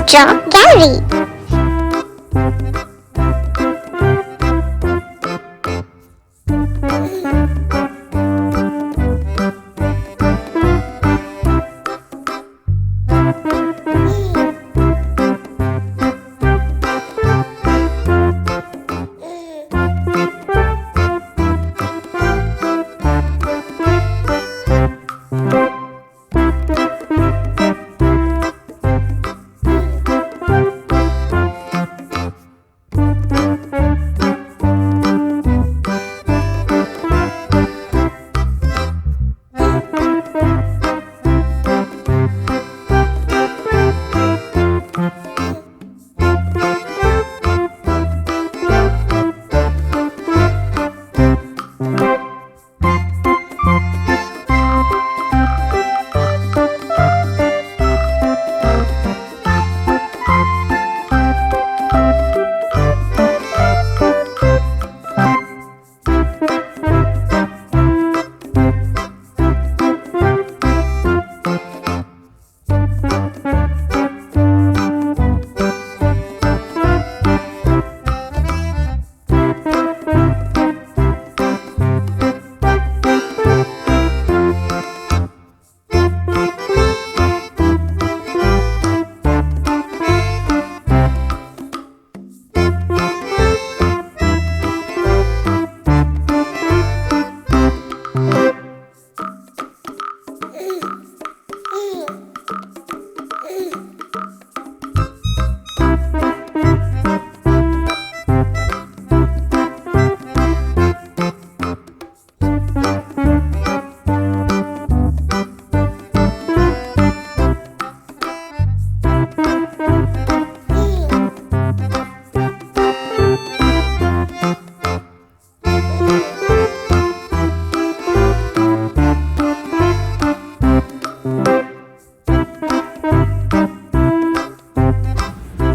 Draw Gallery.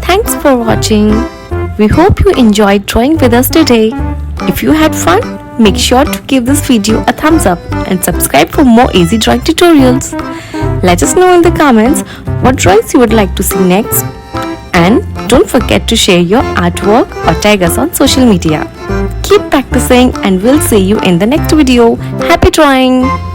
Thanks for watching. We hope you enjoyed drawing with us today. If you had fun, make sure to give this video a thumbs up and subscribe for more easy drawing tutorials. Let us know in the comments what drawings you would like to see next. And don't forget to share your artwork or tag us on social media. Keep practicing and we'll see you in the next video. Happy drawing!